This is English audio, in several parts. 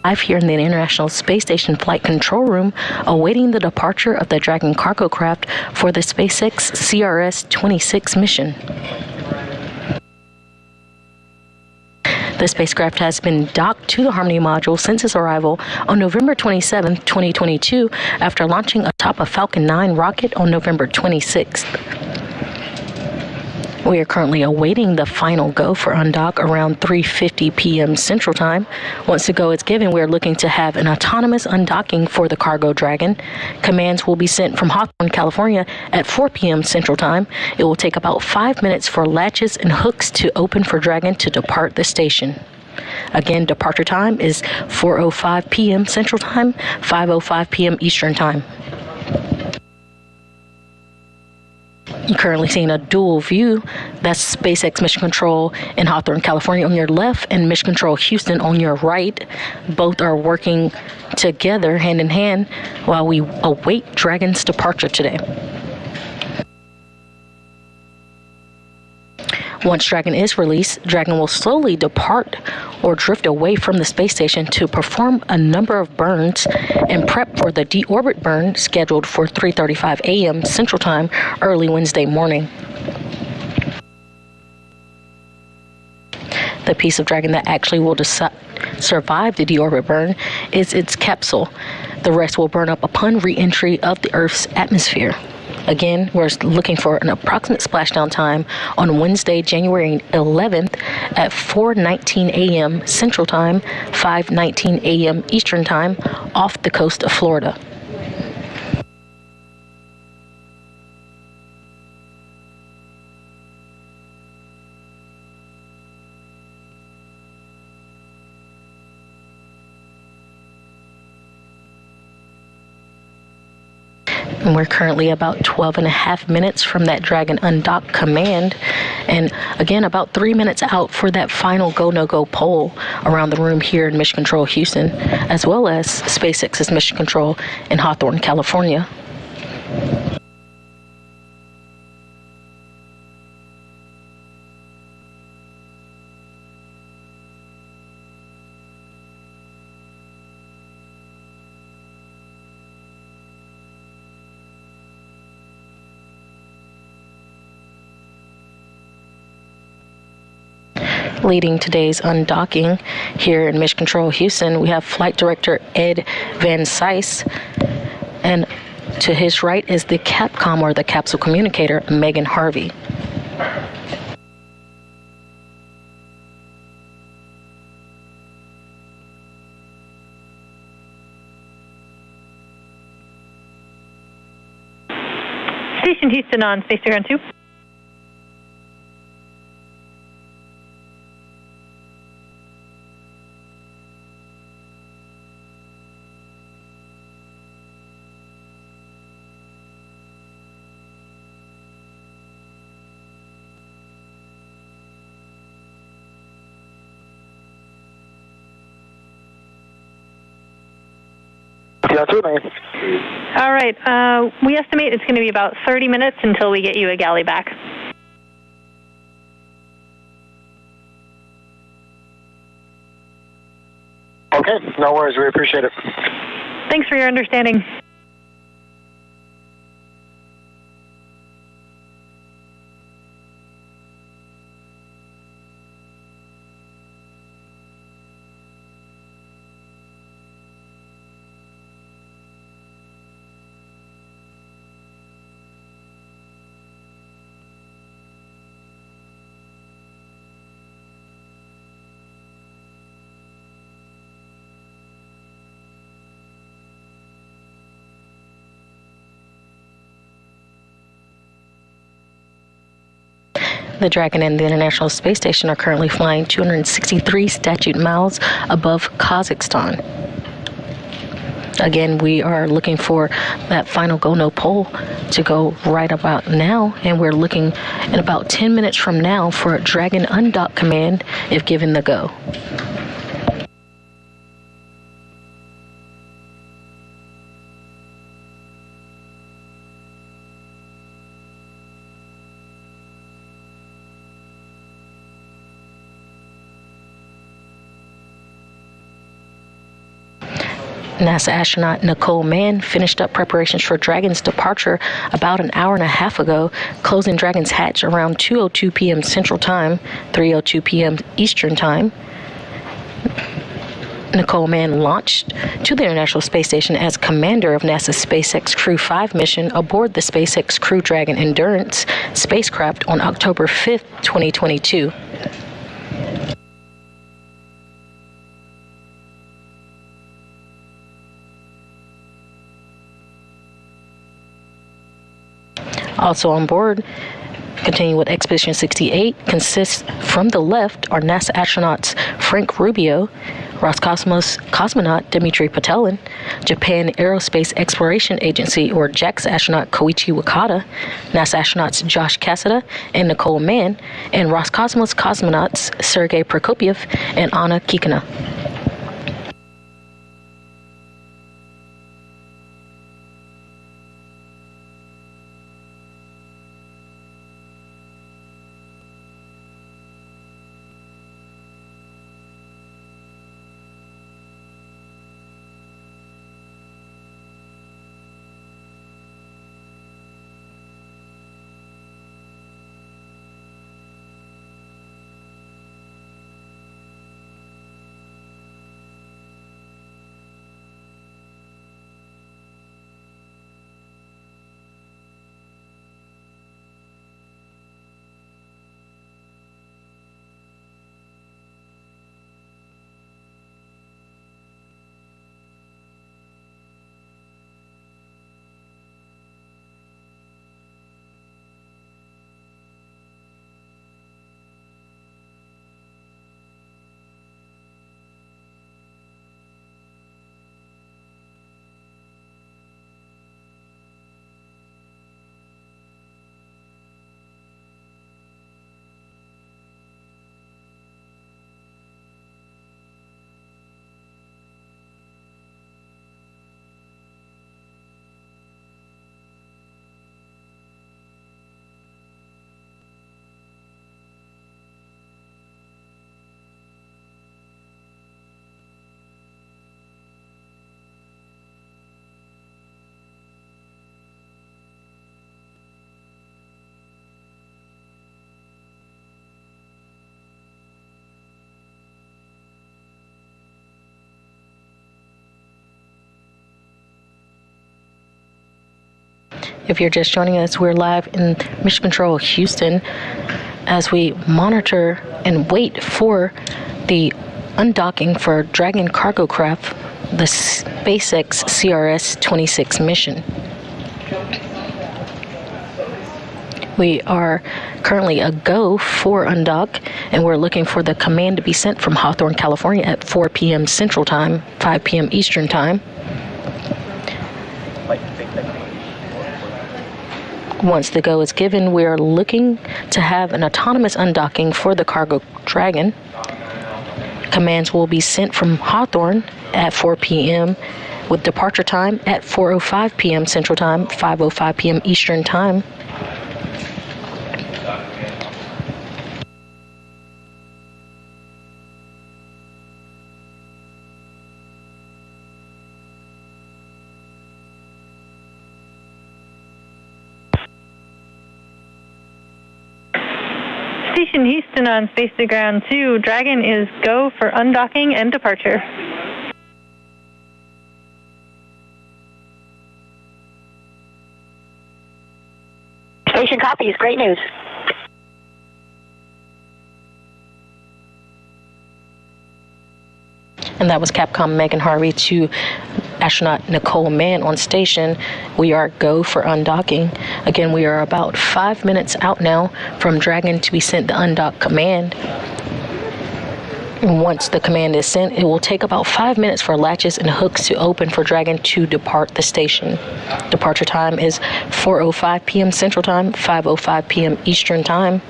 live here in the International Space Station Flight Control Room, awaiting the departure of the Dragon cargo craft for the SpaceX CRS-26 mission. The spacecraft has been docked to the Harmony module since its arrival on November 27, 2022, after launching atop a Falcon 9 rocket on November 26th. We are currently awaiting the final go for undock around 3:50 p.m. Central Time. Once the go is given, we are looking to have an autonomous undocking for the cargo Dragon. Commands will be sent from Hawthorne, California at 4 p.m. Central Time. It will take about 5 minutes for latches and hooks to open for Dragon to depart the station. Again, departure time is 4:05 p.m. Central Time, 5:05 p.m. Eastern Time. You're currently seeing a dual view. That's SpaceX Mission Control in Hawthorne, California on your left and Mission Control Houston on your right. Both are working together hand in hand while we await Dragon's departure today. Once Dragon is released, Dragon will slowly depart or drift away from the space station to perform a number of burns and prep for the deorbit burn scheduled for 3:35 a.m. Central Time early Wednesday morning. The piece of Dragon that actually will survive the deorbit burn is its capsule. The rest will burn up upon re-entry of the Earth's atmosphere. Again, we're looking for an approximate splashdown time on Wednesday, January 11th at 4:19 a.m. Central Time, 5:19 a.m. Eastern Time, off the coast of Florida. And we're currently about 12 and a half minutes from that Dragon undock command. And again, about 3 minutes out for that final go, no-go poll around the room here in Mission Control Houston, as well as SpaceX's Mission Control in Hawthorne, California. Leading today's undocking here in Mission Control Houston, we have Flight Director Ed Van Cise, and to his right is the Capcom, or the capsule communicator, Megan Harvey. Station Houston on Space Ground 2. All right. We estimate it's going to be about 30 minutes until we get you a galley back. Okay, no worries. We appreciate it. Thanks for your understanding. The Dragon and the International Space Station are currently flying 263 statute miles above Kazakhstan. Again, we are looking for that final go, no poll to go right about now, and we're looking in about 10 minutes from now for a Dragon undock command if given the go. NASA astronaut Nicole Mann finished up preparations for Dragon's departure about an hour and a half ago, closing Dragon's hatch around 2:02 p.m. Central Time, 3:02 p.m. Eastern Time. Nicole Mann launched to the International Space Station as commander of NASA's SpaceX Crew 5 mission aboard the SpaceX Crew Dragon Endurance spacecraft on October 5, 2022. Also on board, continuing with Expedition 68, consists from the left are NASA astronauts Frank Rubio, Roscosmos cosmonaut Dmitry Petelin, Japan Aerospace Exploration Agency or JAXA astronaut Koichi Wakata, NASA astronauts Josh Cassada and Nicole Mann, and Roscosmos cosmonauts Sergei Prokopyev and Anna Kikina. If you're just joining us, we're live in Mission Control Houston as we monitor and wait for the undocking for Dragon cargo craft, the SpaceX CRS-26 mission. We are currently a go for undock, and we're looking for the command to be sent from Hawthorne, California at 4 p.m. Central Time, 5 p.m. Eastern Time. Once the go is given, we are looking to have an autonomous undocking for the cargo Dragon. Commands will be sent from Hawthorne at 4 p.m. with departure time at 4:05 p.m. Central Time, 5:05 p.m. Eastern Time. Station Houston on Space to Ground 2. Dragon is go for undocking and departure. Station copies. Great news. And that was Capcom Megan Harvey to astronaut Nicole Mann on station. We are go for undocking. Again, we are about 5 minutes out now from Dragon to be sent the undock command. And once the command is sent, it will take about 5 minutes for latches and hooks to open for Dragon to depart the station. Departure time is 4:05 p.m. Central Time, 5:05 p.m. Eastern Time.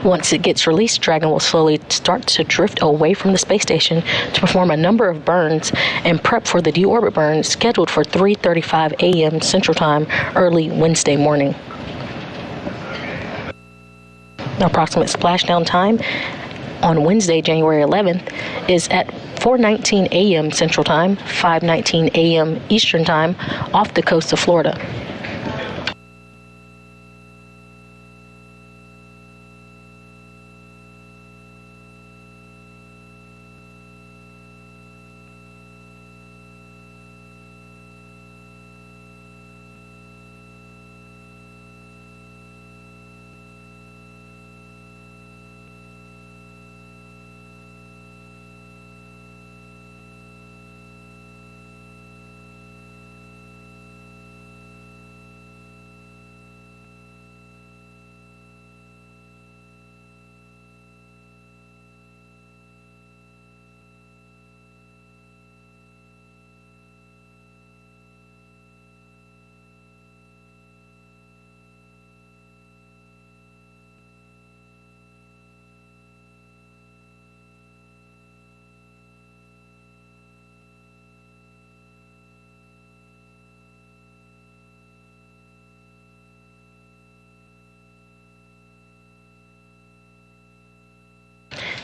Once it gets released, Dragon will slowly start to drift away from the space station to perform a number of burns and prep for the deorbit burn scheduled for 3:35 a.m. Central Time early Wednesday morning. Approximate splashdown time on Wednesday, January 11th, is at 4:19 a.m. Central Time, 5:19 a.m. Eastern Time, off the coast of Florida.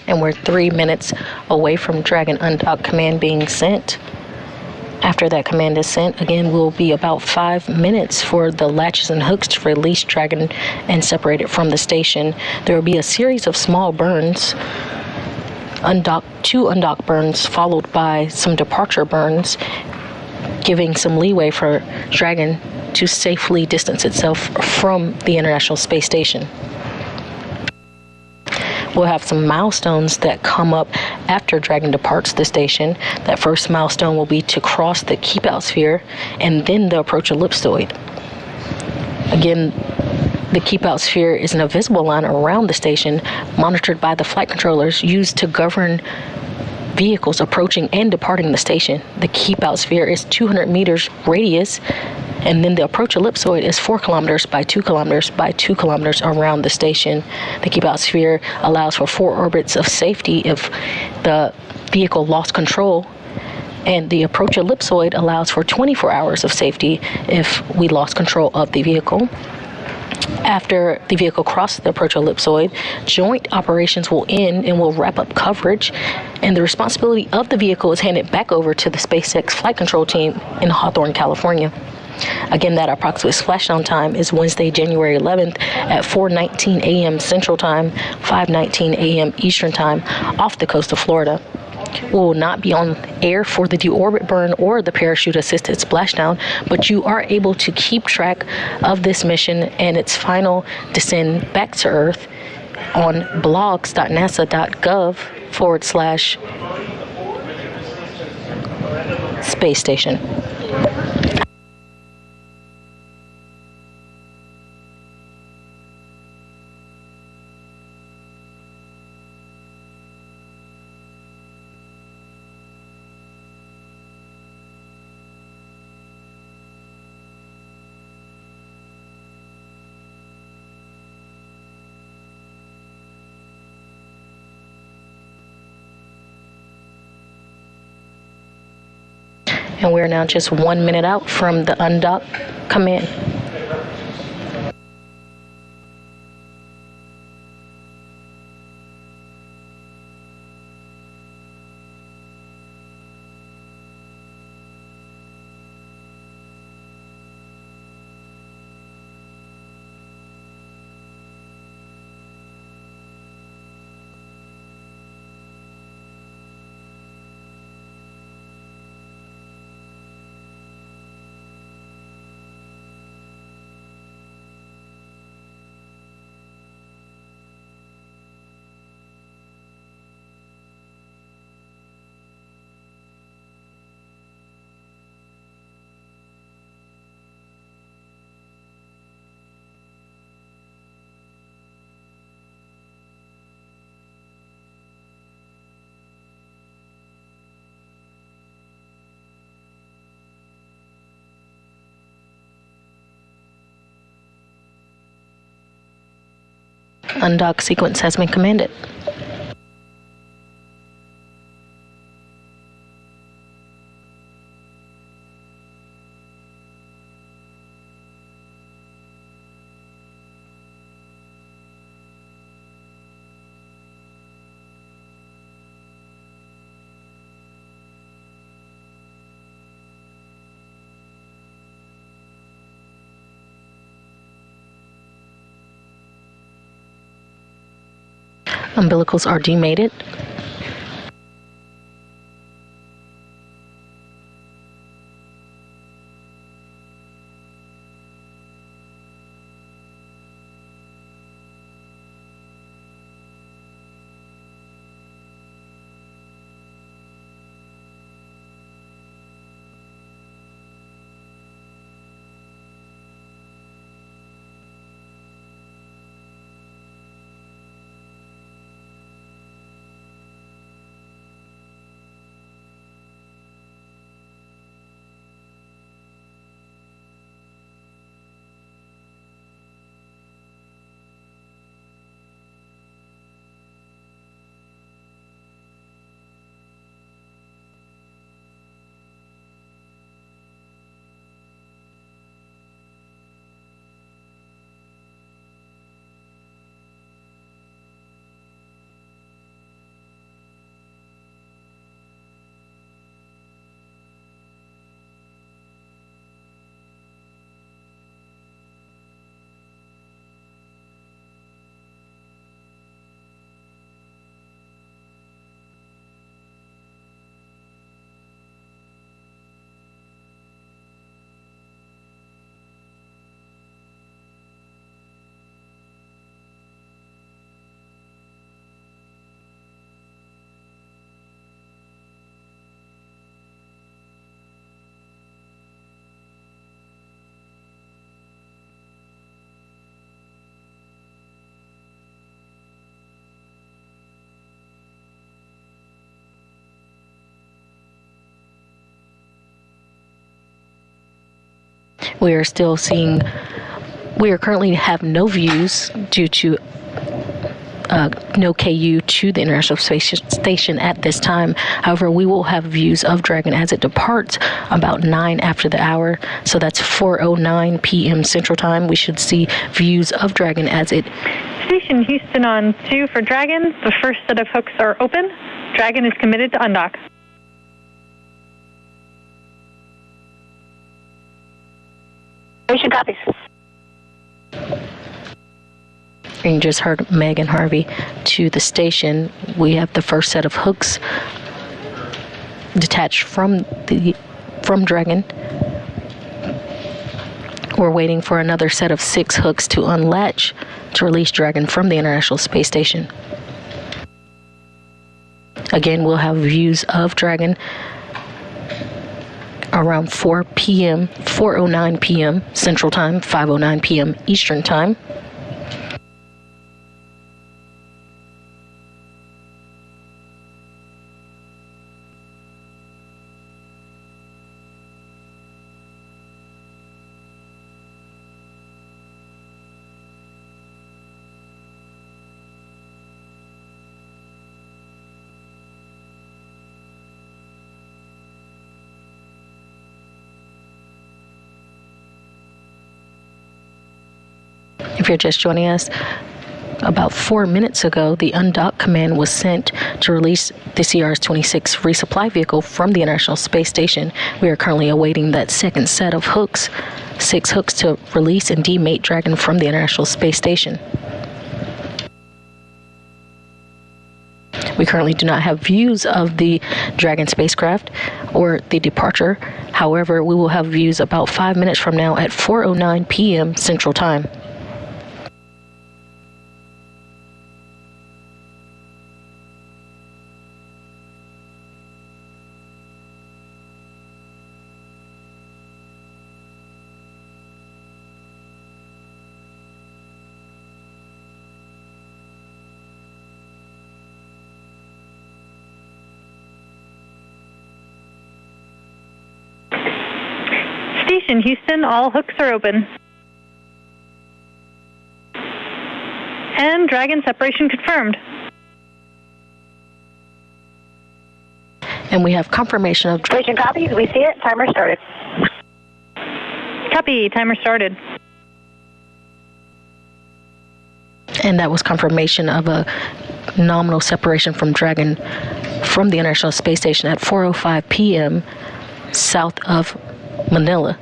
And we're 3 minutes away from Dragon Undock command being sent. After that command is sent, again, will be about 5 minutes for the latches and hooks to release Dragon and separate it from the station. There will be a series of small burns, two undock burns, followed by some departure burns, giving some leeway for Dragon to safely distance itself from the International Space Station. We'll have some milestones that come up after Dragon departs the station. That first milestone will be to cross the keep out sphere and then the approach ellipsoid. Again, the keep out sphere is an invisible line around the station monitored by the flight controllers used to govern vehicles approaching and departing the station. The keep out sphere is 200 meters radius, and then the approach ellipsoid is 4 kilometers by 2 kilometers by 2 kilometers around the station. The keep out sphere allows for 4 orbits of safety if the vehicle lost control, and the approach ellipsoid allows for 24 hours of safety if we lost control of the vehicle. After the vehicle crosses the approach ellipsoid, joint operations will end and will wrap up coverage, and the responsibility of the vehicle is handed back over to the SpaceX flight control team in Hawthorne, California. Again, that approximate splashdown time is Wednesday, January 11th at 4:19 a.m. Central Time, 5:19 a.m. Eastern Time, off the coast of Florida. We will not be on air for the deorbit burn or the parachute-assisted splashdown, but you are able to keep track of this mission and its final descent back to Earth on blogs.nasa.gov/space station. And we're now just 1 minute out from the undock command. Undock sequence has been commanded. Umbilicals are demated. We are currently have no views due to no KU to the International Space Station at this time. However, we will have views of Dragon as it departs about 9 after the hour. So that's 4:09 p.m. Central Time. We should see views of Dragon as it... Station Houston on 2 for Dragon. The first set of hooks are open. Dragon is committed to undock. Station copies. You just heard Meg and Harvey to the station. We have the first set of hooks detached from Dragon. We're waiting for another set of 6 hooks to unlatch to release Dragon from the International Space Station. Again, we'll have views of Dragon around 4 p.m., 4:09 p.m. Central Time, 5:09 p.m. Eastern Time. If you're just joining us, about 4 minutes ago, the undock command was sent to release the CRS-26 resupply vehicle from the International Space Station. We are currently awaiting that second set of hooks, 6 hooks to release and demate Dragon from the International Space Station. We currently do not have views of the Dragon spacecraft or the departure. However, we will have views about 5 minutes from now at 4:09 p.m. Central Time. Station Houston, all hooks are open. And Dragon separation confirmed. And we have confirmation of... Station copies, we see it. Timer started. Copy, timer started. And that was confirmation of a nominal separation from Dragon from the International Space Station at 4:05 p.m. south of Manila.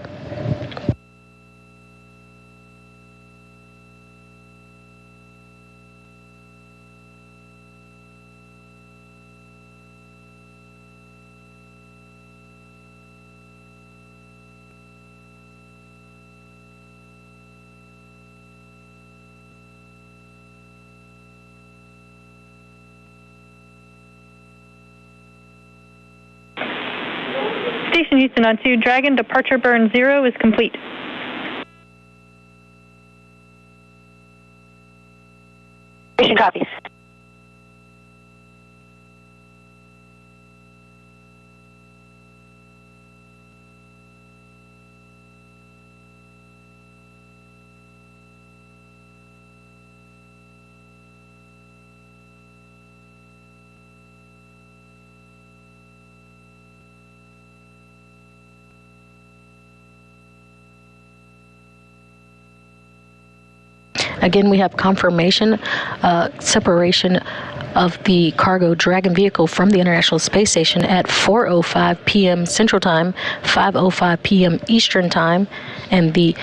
Station Houston on 2, Dragon departure burn 0 is complete. Station copies. Again, we have confirmation, separation of the cargo Dragon vehicle from the International Space Station at 4:05 p.m. Central Time, 5:05 p.m. Eastern Time, and the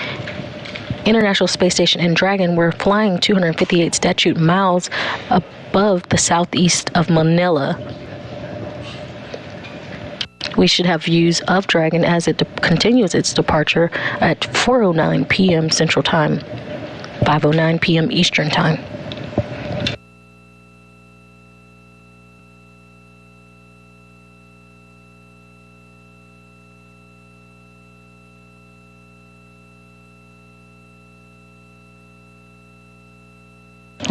International Space Station and Dragon were flying 258 statute miles above the southeast of Manila. We should have views of Dragon as it continues its departure at 4:09 p.m. Central Time, 5:09 p.m. Eastern Time.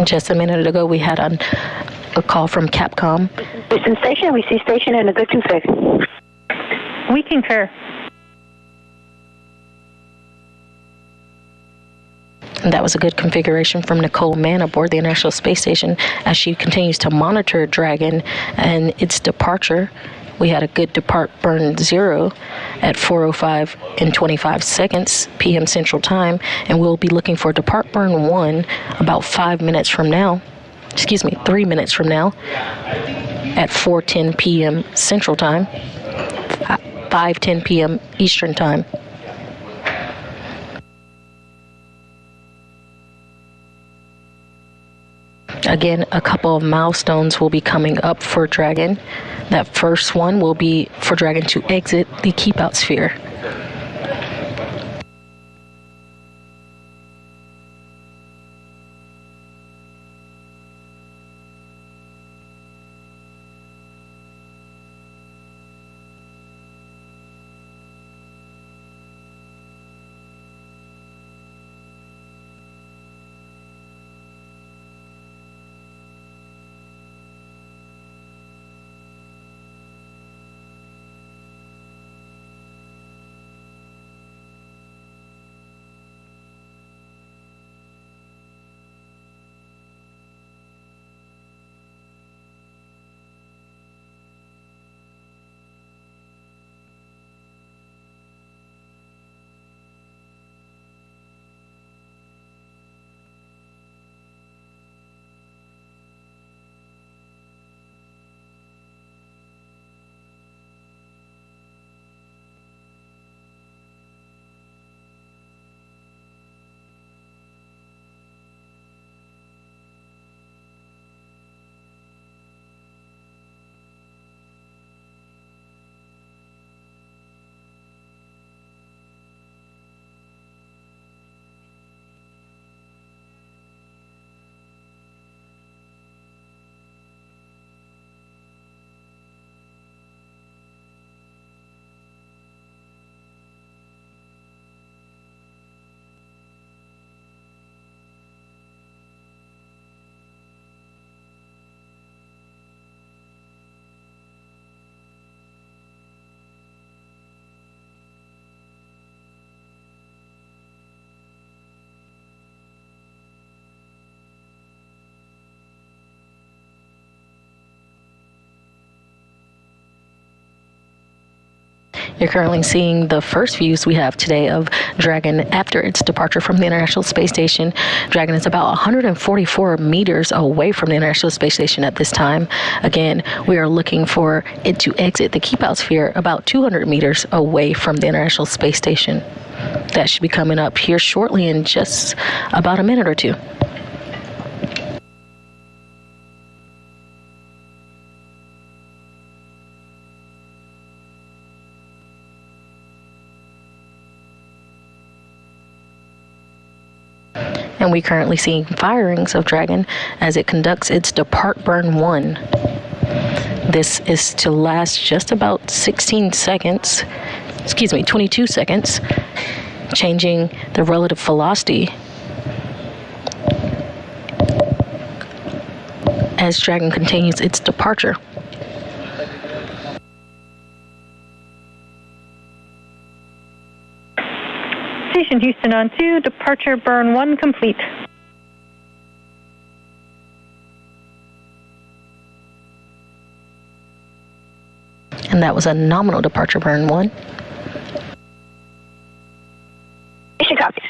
Just a minute ago, we had a call from Capcom. Houston Station, we see station in a good config. We concur. And that was a good configuration from Nicole Mann aboard the International Space Station as she continues to monitor Dragon and its departure. We had a good depart burn 0 at 4:05 and 25 seconds p.m. Central Time, and we'll be looking for depart burn 1 about 3 minutes from now at 4:10 p.m. Central Time, 5:10 p.m. Eastern Time. Again, a couple of milestones will be coming up for Dragon. That first one will be for Dragon to exit the keep out sphere. You're currently seeing the first views we have today of Dragon after its departure from the International Space Station. Dragon is about 144 meters away from the International Space Station at this time. Again, we are looking for it to exit the keep out sphere about 200 meters away from the International Space Station. That should be coming up here shortly in just about a minute or two. And we're currently seeing firings of Dragon as it conducts its depart burn 1. This is to last just about 22 seconds, changing the relative velocity as Dragon continues its departure. Station Houston on 2, departure burn 1 complete. And that was a nominal departure burn 1. Station copies.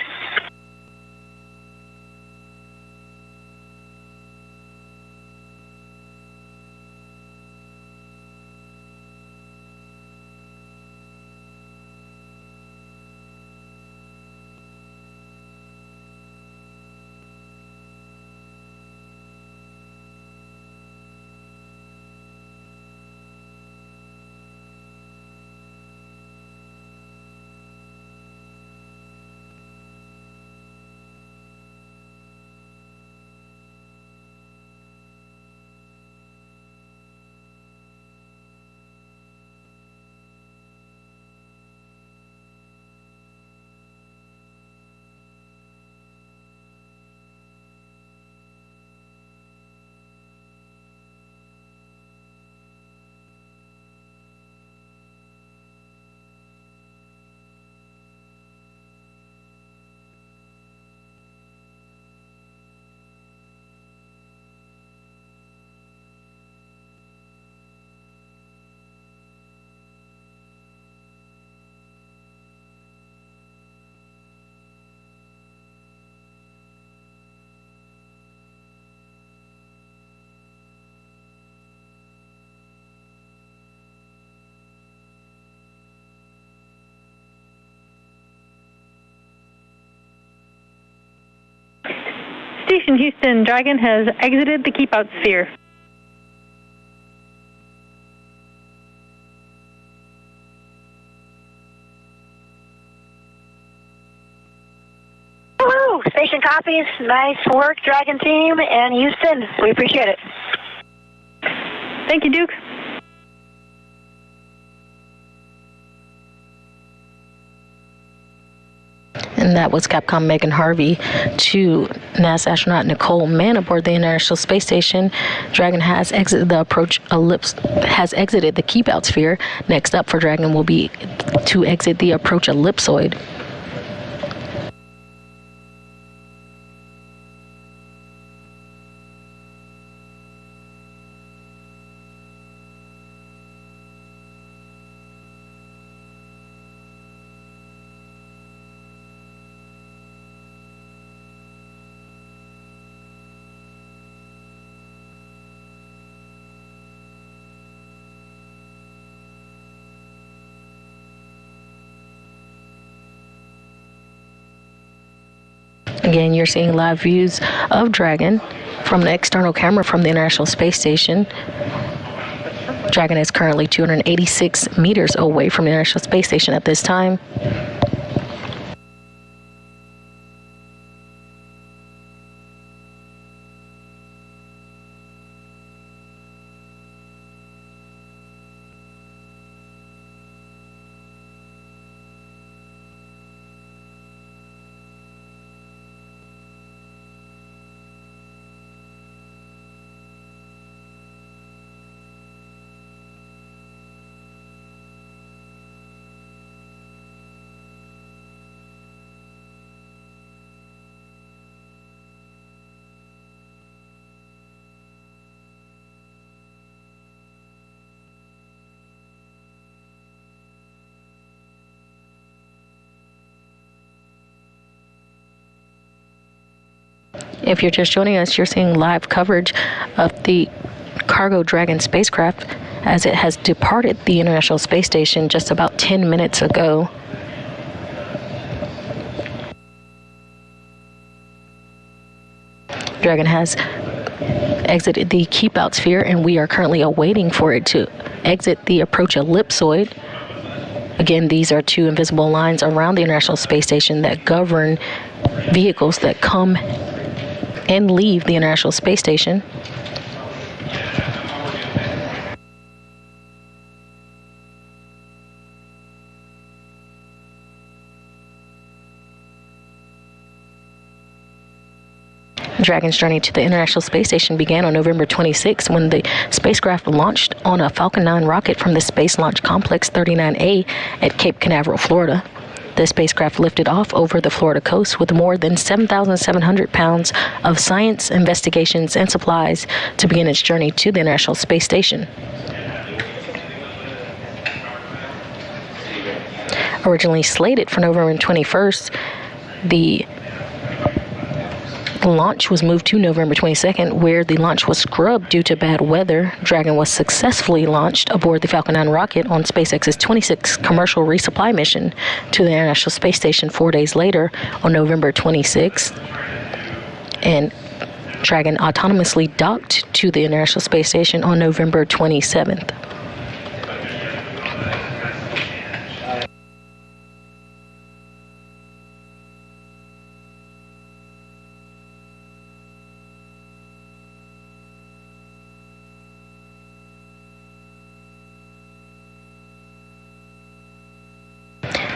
Station Houston, Dragon has exited the keep-out sphere. Woo! Station copies. Nice work, Dragon team and Houston. We appreciate it. Thank you, Duke. And that was Capcom Megan Harvey to NASA astronaut Nicole Mann aboard the International Space Station. Dragon has exited the keep out sphere. Next up for Dragon will be to exit the approach ellipsoid. Again, you're seeing live views of Dragon from the external camera from the International Space Station. Dragon is currently 286 meters away from the International Space Station at this time. If you're just joining us, you're seeing live coverage of the cargo Dragon spacecraft as it has departed the International Space Station just about 10 minutes ago. Dragon has exited the keep out sphere, and we are currently awaiting for it to exit the approach ellipsoid. Again, these are two invisible lines around the International Space Station that govern vehicles that come and leave the International Space Station. Dragon's journey to the International Space Station began on November 26 when the spacecraft launched on a Falcon 9 rocket from the Space Launch Complex 39A at Cape Canaveral, Florida. The spacecraft lifted off over the Florida coast with more than 7,700 pounds of science, investigations, and supplies to begin its journey to the International Space Station. Originally slated for November 21st, the launch was moved to November 22nd, where the launch was scrubbed due to bad weather. Dragon was successfully launched aboard the Falcon 9 rocket on SpaceX's 26th commercial resupply mission to the International Space Station 4 days later on November 26th. And Dragon autonomously docked to the International Space Station on November 27th.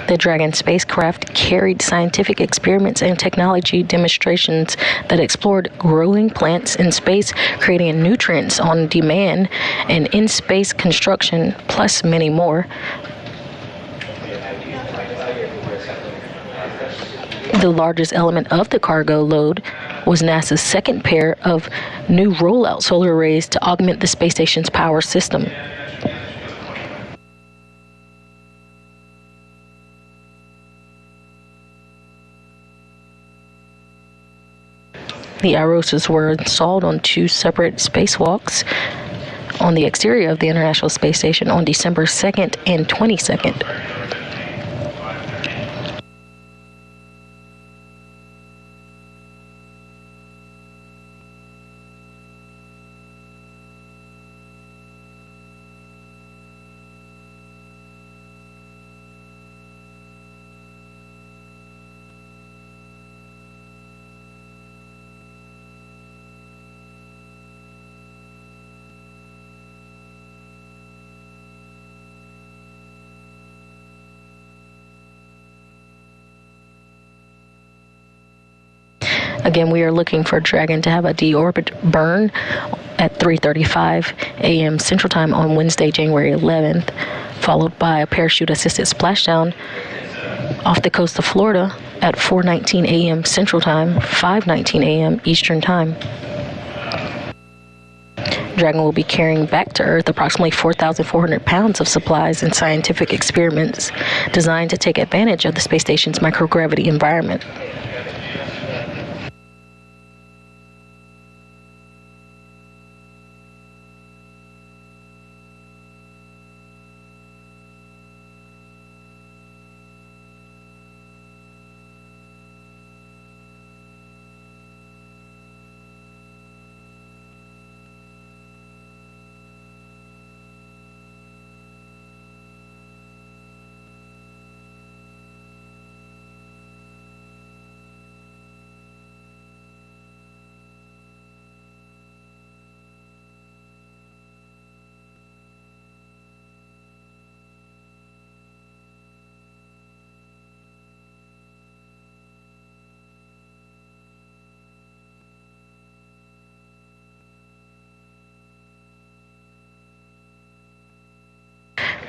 The Dragon spacecraft carried scientific experiments and technology demonstrations that explored growing plants in space, creating nutrients on demand, and in-space construction, plus many more. The largest element of the cargo load was NASA's second pair of new rollout solar arrays to augment the space station's power system. The arrays were installed on two separate spacewalks on the exterior of the International Space Station on December 2nd and 22nd. Again, we are looking for Dragon to have a deorbit burn at 3:35 a.m. Central Time on Wednesday, January 11th, followed by a parachute-assisted splashdown off the coast of Florida at 4:19 a.m. Central Time, 5:19 a.m. Eastern Time. Dragon will be carrying back to Earth approximately 4,400 pounds of supplies and scientific experiments designed to take advantage of the space station's microgravity environment.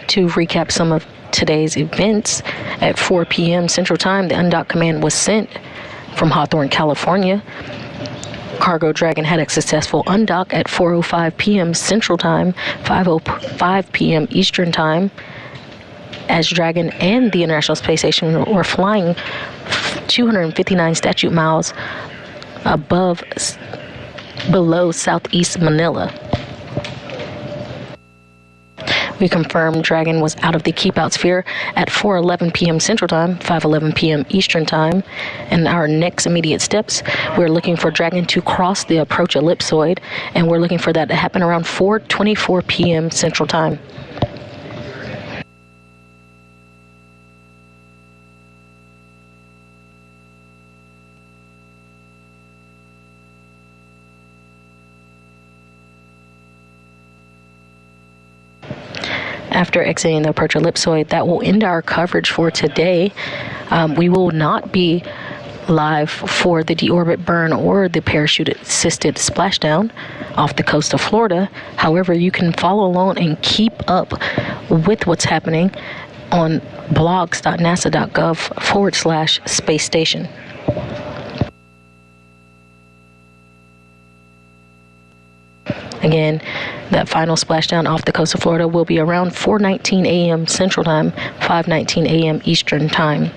To recap some of today's events, at 4 p.m. Central Time, the undock command was sent from Hawthorne, California. Cargo Dragon had a successful undock at 4:05 p.m. Central Time, 5:05 p.m. Eastern Time, as Dragon and the International Space Station were flying 259 statute miles below southeast Manila. We confirmed Dragon was out of the keep-out sphere at 4:11 p.m. Central Time, 5:11 p.m. Eastern Time. And our next immediate steps, we're looking for Dragon to cross the approach ellipsoid, and we're looking for that to happen around 4:24 p.m. Central Time. After exiting the approach ellipsoid, that will end our coverage for today. We will not be live for the deorbit burn or the parachute-assisted splashdown off the coast of Florida. However, you can follow along and keep up with what's happening on blogs.nasa.gov/space station. Again, that final splashdown off the coast of Florida will be around 4:19 a.m. Central Time, 5:19 a.m. Eastern Time.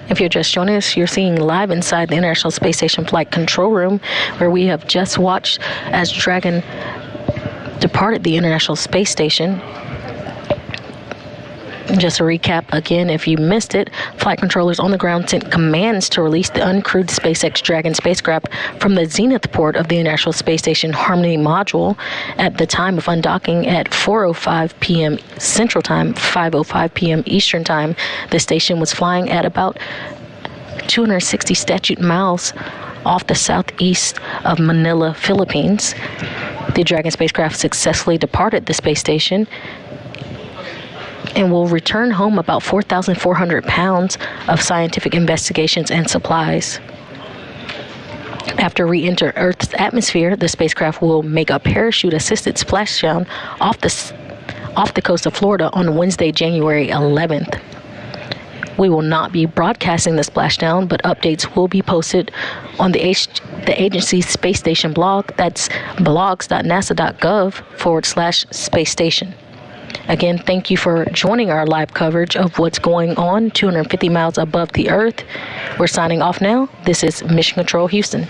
If you're just joining us, you're seeing live inside the International Space Station Flight Control Room, where we have just watched as Dragon departed the International Space Station. Just a recap again, if you missed it, flight controllers on the ground sent commands to release the uncrewed SpaceX Dragon spacecraft from the zenith port of the International Space Station Harmony module at the time of undocking at 4:05 p.m. Central Time, 5:05 p.m. Eastern Time. The station was flying at about 260 statute miles off the southeast of Manila, Philippines. The Dragon spacecraft successfully departed the space station and will return home about 4,400 pounds of scientific investigations and supplies. After re-enter Earth's atmosphere, the spacecraft will make a parachute-assisted splashdown off the coast of Florida on Wednesday, January 11th. We will not be broadcasting the splashdown, but updates will be posted on the agency's space station blog. That's blogs.nasa.gov/space station. Again, thank you for joining our live coverage of what's going on 250 miles above the Earth. We're signing off now. This is Mission Control Houston.